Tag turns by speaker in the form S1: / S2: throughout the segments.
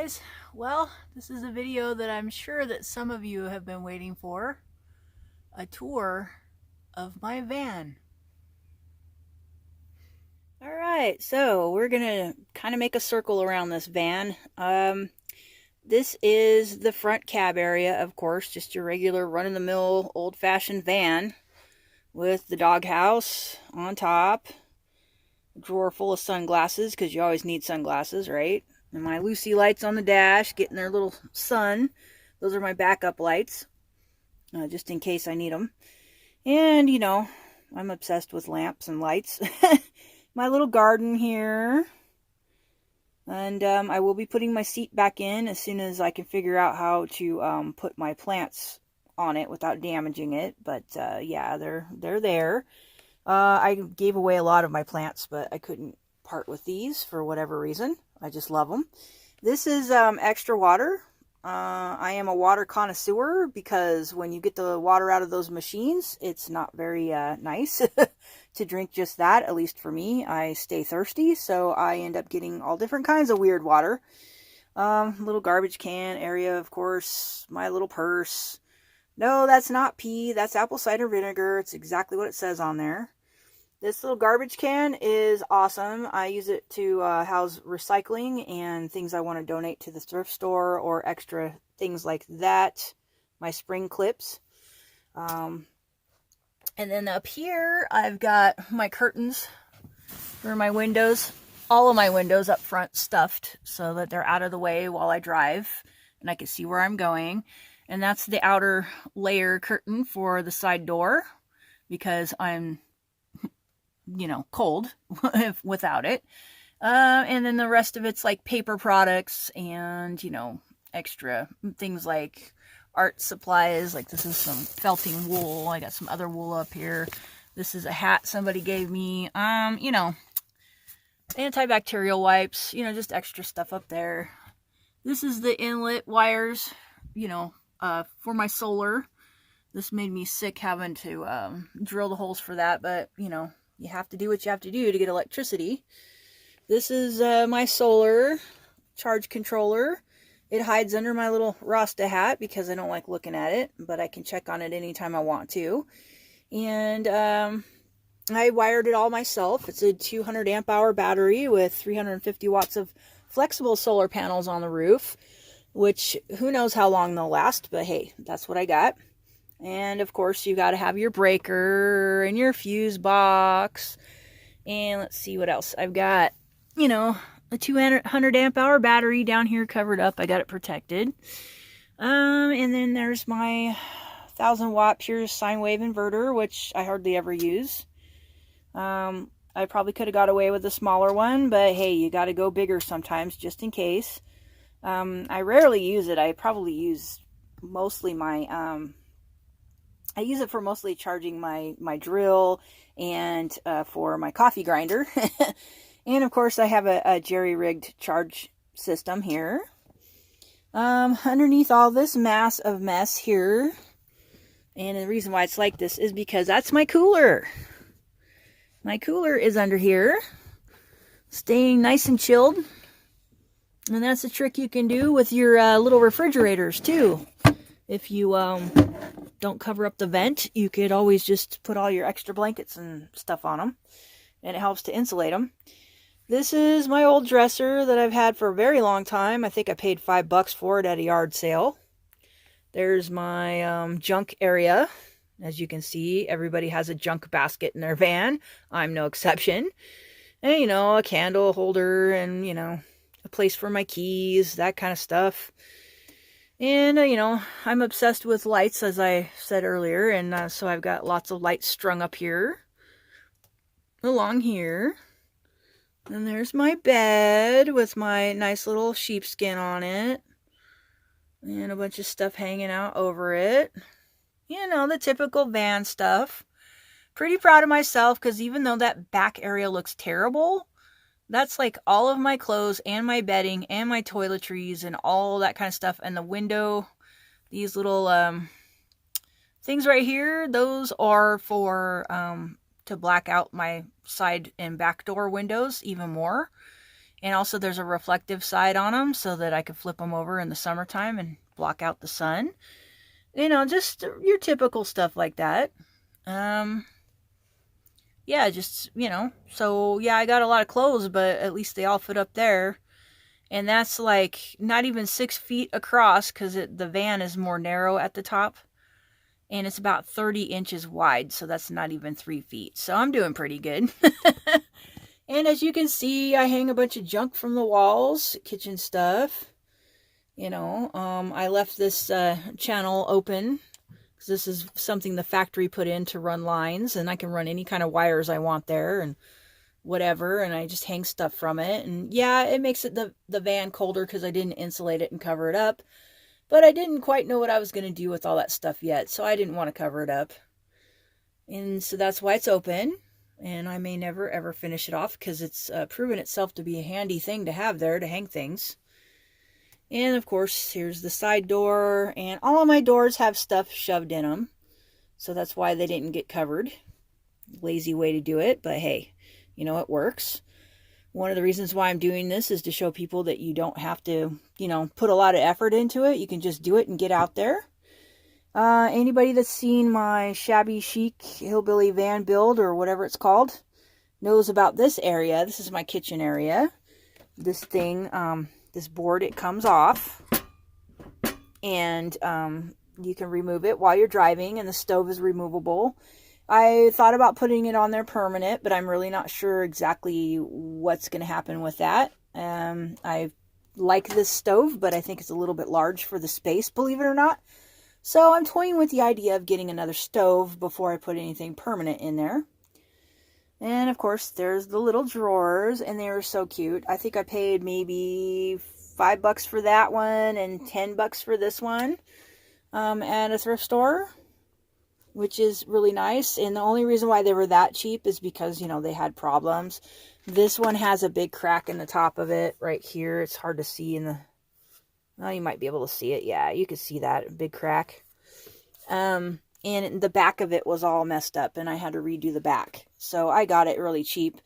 S1: guys. Well, this is a video that I'm sure that some of you have been waiting for. A tour of my van. Alright, so we're gonna kind of make a circle around this van. This is the front cab area, of course, just your regular run-of-the-mill old-fashioned van with the doghouse on top, a drawer full of sunglasses, because you always need sunglasses, right? And my Lucy lights on the dash, getting their little sun. Those are my backup lights, just in case I need them. And, you know, I'm obsessed with lamps and lights. My little garden here. And I will be putting my seat back in as soon as I can figure out how to put my plants on it without damaging it. But yeah, they're there. I gave away a lot of my plants, but I couldn't part with these for whatever reason. I just love them. This is extra water. I am a water connoisseur because when you get the water out of those machines, it's not very nice to drink just that. At least for me, I stay thirsty, so I end up getting all different kinds of weird water. Little garbage can area, of course. My little purse. No, that's not pee. That's apple cider vinegar. It's exactly what it says on there. This little garbage can is awesome. I use it to house recycling and things I want to donate to the thrift store or extra things like that. My spring clips. And then up here, I've got my curtains for my windows. All of my windows up front stuffed so that they're out of the way while I drive and I can see where I'm going. And that's the outer layer curtain for the side door because I'm, you know, cold without it. And then the rest of it's like paper products and, you know, extra things like art supplies. Like this is some felting wool. I got some other wool up here. This is a hat somebody gave me. You know, antibacterial wipes, you know, just extra stuff up there. This is the inlet wires, you know, for my solar. This made me sick having to drill the holes for that, but, you know, you have to do what you have to do to get electricity. This is my solar charge controller. It hides under my little Rasta hat because I don't like looking at it, but I can check on it anytime I want to. And I wired it all myself. It's a 200 amp hour battery with 350 watts of flexible solar panels on the roof, which who knows how long they'll last, but hey, that's what I got. And of course, you got to have your breaker and your fuse box. And let's see what else. I've got, you know, a 200 amp hour battery down here covered up. I got it protected. And then there's my 1000 watt pure sine wave inverter, which I hardly ever use. I probably could have got away with a smaller one, but hey, you got to go bigger sometimes just in case. I rarely use it. I probably use mostly my, I use it for mostly charging my drill and for my coffee grinder. And of course I have a jerry-rigged charge system here. Underneath all this mass of mess here, and the reason why it's like this is because that's my cooler. My cooler is under here, staying nice and chilled. And that's a trick you can do with your little refrigerators too. If you don't cover up the vent, you could always just put all your extra blankets and stuff on them, and it helps to insulate them. This is my old dresser that I've had for a very long time. I think I paid $5 for it at a yard sale. There's my junk area. As you can see, everybody has a junk basket in their van. I'm no exception. And, you know, a candle holder and, you know, a place for my keys, that kind of stuff. And, you know, I'm obsessed with lights, as I said earlier. And so I've got lots of lights strung up here. Along here. And there's my bed with my nice little sheepskin on it. And a bunch of stuff hanging out over it. You know, the typical van stuff. Pretty proud of myself because even though that back area looks terrible, that's like all of my clothes and my bedding and my toiletries and all that kind of stuff. And the window, these little things right here, those are for to black out my side and back door windows even more. And also there's a reflective side on them so that I could flip them over in the summertime and block out the sun. You know, just your typical stuff like that. Yeah, just, you know, so yeah, I got a lot of clothes, but at least they all fit up there. And that's like not even 6 feet across because the van is more narrow at the top. And it's about 30 inches wide, so that's not even 3 feet. So I'm doing pretty good. And as you can see, I hang a bunch of junk from the walls, kitchen stuff. You know, I left this channel open because this is something the factory put in to run lines, and I can run any kind of wires I want there and whatever, and I just hang stuff from it. And yeah, it makes it the van colder because I didn't insulate it and cover it up. But I didn't quite know what I was going to do with all that stuff yet, so I didn't want to cover it up. And so that's why it's open. And I may never ever finish it off because it's proven itself to be a handy thing to have there to hang things. And of course, here's the side door. And all of my doors have stuff shoved in them. So that's why they didn't get covered. Lazy way to do it, but hey, you know, it works. One of the reasons why I'm doing this is to show people that you don't have to, you know, put a lot of effort into it. You can just do it and get out there. Anybody that's seen my Shabby Chic Hillbilly van build or whatever it's called knows about this area. This is my kitchen area. This thing, this board, it comes off. And you can remove it while you're driving, and the stove is removable. I thought about putting it on there permanent, but I'm really not sure exactly what's going to happen with that. I like this stove, but I think it's a little bit large for the space, believe it or not. So I'm toying with the idea of getting another stove before I put anything permanent in there. And of course, there's the little drawers, and they are so cute. I think I paid maybe $5 for that one and $10 for this one at a thrift store, which is really nice. And the only reason why they were that cheap is because, you know, they had problems. This one has a big crack in the top of it right here. It's hard to see in the... Well, you might be able to see it. Yeah, you can see that. A big crack. And the back of it was all messed up, and I had to redo the back. So I got it really cheap.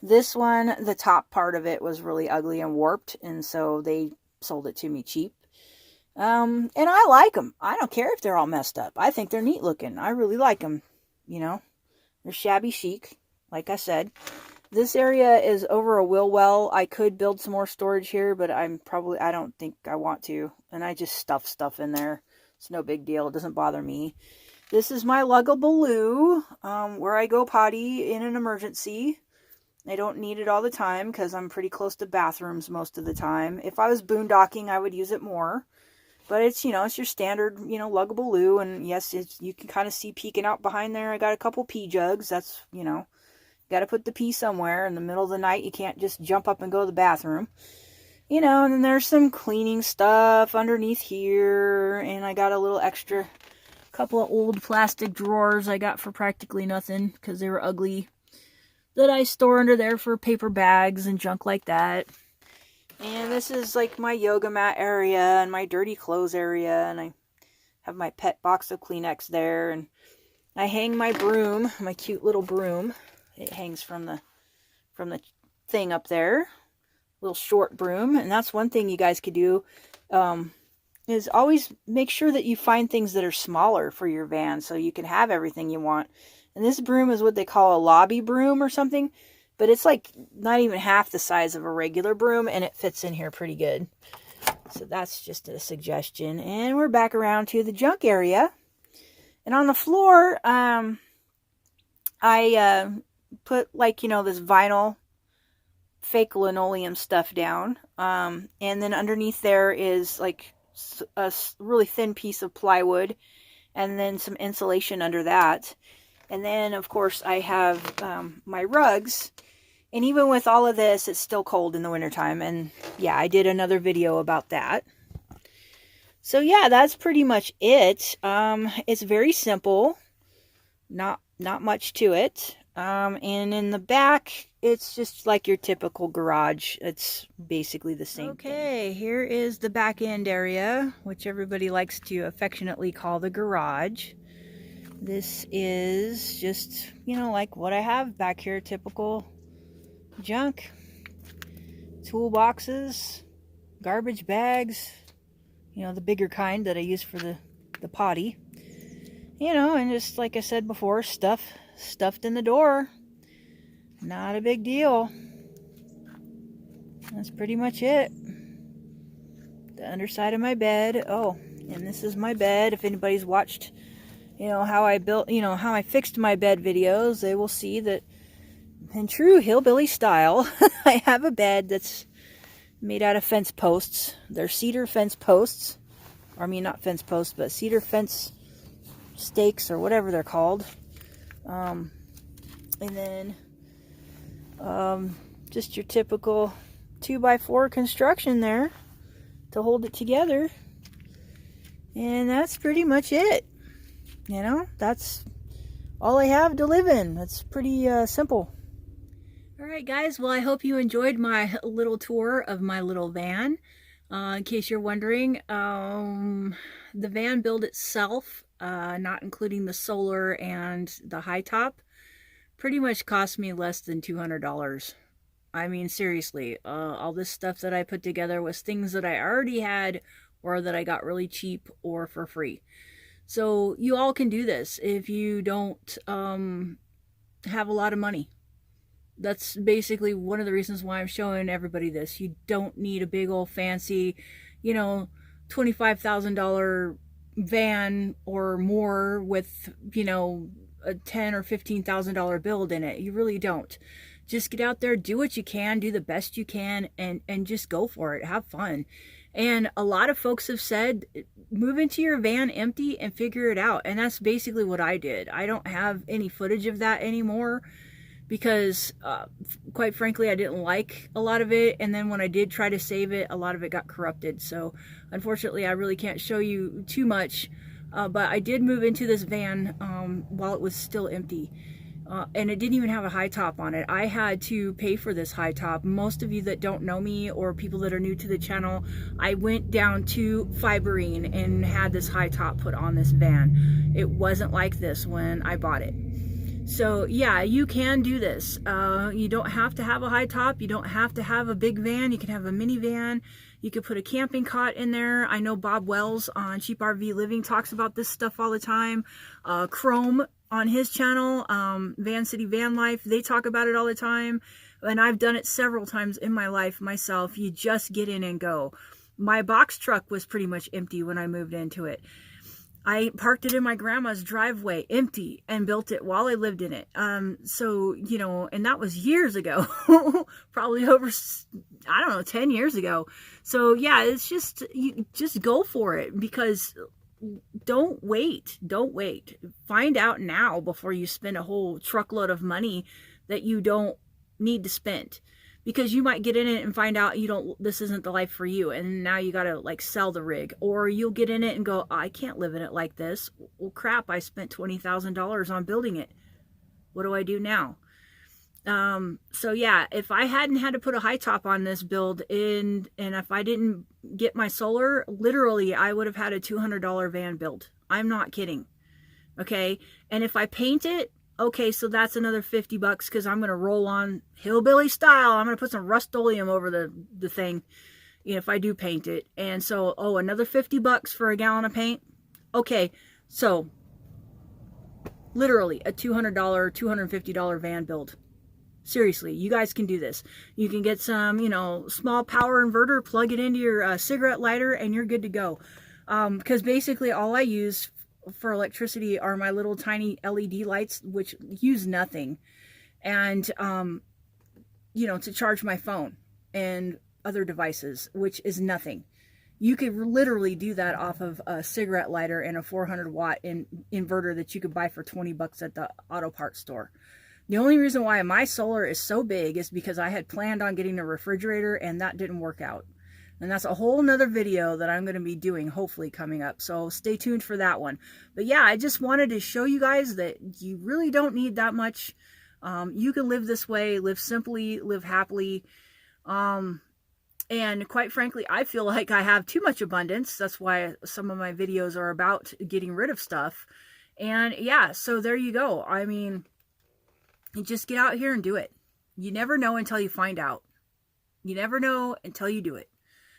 S1: This one, the top part of it was really ugly and warped, and so they sold it to me cheap. And I like them. I don't care if they're all messed up. I think they're neat looking. I really like them. You know, they're shabby chic, like I said. This area is over a wheel well. I could build some more storage here, but I don't think I want to. And I just stuff stuff in there. It's no big deal. It doesn't bother me. This is my luggable loo, where I go potty in an emergency. I don't need it all the time because I'm pretty close to bathrooms most of the time. If I was boondocking, I would use it more. But it's, you know, it's your standard, you know, luggable loo. And yes, you can kind of see peeking out behind there. I got a couple pee jugs. That's, you know, got to put the pee somewhere. In the middle of the night, you can't just jump up and go to the bathroom. You know, and then there's some cleaning stuff underneath here. And I got a little extra couple of old plastic drawers I got for practically nothing because they were ugly, that I store under there for paper bags and junk like that. And this is like my yoga mat area and my dirty clothes area. And I have my pet box of Kleenex there. And I hang my broom, my cute little broom. It hangs from the thing up there. Little short broom. And that's one thing you guys could do. Is always make sure that you find things that are smaller for your van so you can have everything you want. And this broom is what they call a lobby broom or something. But it's like not even half the size of a regular broom, and it fits in here pretty good. So that's just a suggestion. And we're back around to the junk area. And on the floor, I put, like, you know, this vinyl fake linoleum stuff down. And then underneath there is like a really thin piece of plywood, and then some insulation under that. And then, of course, I have my rugs. And even with all of this, it's still cold in the wintertime. And yeah, I did another video about that. So yeah, that's pretty much it. It's very simple. Not much to it. And in the back, it's just like your typical garage. It's basically the same thing. Okay, here is the back end area, which everybody likes to affectionately call the garage. This is just, you know, like what I have back here, typical junk. toolboxes, garbage bags, you know, the bigger kind that I use for the potty. You know, and just like I said before, stuffed in the door. Not a big deal. That's pretty much it. The underside of my bed. Oh, and this is my bed. If anybody's watched, you know, how I fixed my bed videos, they will see that in true hillbilly style, I have a bed that's made out of fence posts. They're cedar fence posts. Or, I mean, not fence posts, but cedar fence stakes or whatever they're called. And then just your typical 2x4 construction there to hold it together. And that's pretty much it. You know, that's all I have to live in. That's pretty simple. Alright guys, well I hope you enjoyed my little tour of my little van. In case you're wondering, the van build itself, not including the solar and the high top, pretty much cost me less than $200. I mean, seriously, all this stuff that I put together was things that I already had or that I got really cheap or for free. So you all can do this if you don't have a lot of money. That's basically one of the reasons why I'm showing everybody this. You don't need a big old fancy, you know, $25,000 van or more with, you know, a $10,000 or $15,000 build in it. You really don't. Just get out there, do what you can, do the best you can, and just go for it. Have fun. And a lot of folks have said, move into your van empty and figure it out. And that's basically what I did. I don't have any footage of that anymore because, quite frankly, I didn't like a lot of it. And then when I did try to save it, a lot of it got corrupted. So unfortunately, I really can't show you too much. But I did move into this van while it was still empty. And it didn't even have a high top on it. I had to pay for this high top. Most of you that don't know me or people that are new to the channel, I went down to Fiberine and had this high top put on this van. It wasn't like this when I bought it. So yeah, you can do this. You don't have to have a high top. You don't have to have a big van. You can have a minivan. You could put a camping cot in there. I know Bob Wells on Cheap RV Living talks about this stuff all the time. Chrome on his channel, Van City Van Life, they talk about it all the time. And I've done it several times in my life myself. You just get in and go. My box truck was pretty much empty when I moved into it. I parked it in my grandma's driveway, empty, and built it while I lived in it. So, you know, and that was years ago, probably over, I don't know, 10 years ago. So yeah, it's just, you just go for it, because don't wait. Find out now before you spend a whole truckload of money that you don't need to spend. Because you might get in it and find out this isn't the life for you, and now you gotta like sell the rig. Or you'll get in it and go, I can't live in it like this. Well, crap, I spent $20,000 on building it. What do I do now? So yeah, if I hadn't had to put a high top on this build and if I didn't get my solar, literally I would have had a $200 van build. I'm not kidding. Okay. And if I paint it, okay, so that's another $50 because I'm going to roll on hillbilly style. I'm going to put some Rust-Oleum over the thing, you know, if I do paint it. And so, oh, another $50 for a gallon of paint. Okay, so literally a $200, $250 van build. Seriously, you guys can do this. You can get some, you know, small power inverter, plug it into your cigarette lighter, and you're good to go. Because basically all I use for electricity are my little tiny LED lights, which use nothing, and you know, to charge my phone and other devices, which is nothing. You could literally do that off of a cigarette lighter and a 400-watt inverter that you could buy for $20 at the auto parts store. The only reason why my solar is so big is because I had planned on getting a refrigerator, and that didn't work out. And that's a whole nother video that I'm going to be doing, hopefully coming up. So stay tuned for that one. But yeah, I just wanted to show you guys that you really don't need that much. You can live this way, live simply, live happily. And quite frankly, I feel like I have too much abundance. That's why some of my videos are about getting rid of stuff. And yeah, so there you go. I mean, just get out here and do it. You never know until you find out. You never know until you do it.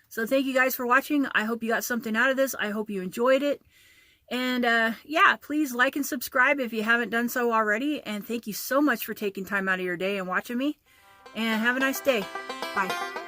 S1: So thank you guys for watching. I hope you got something out of this. I hope you enjoyed it. And yeah, please like and subscribe if you haven't done so already. And thank you so much for taking time out of your day and watching me. And have a nice day. Bye.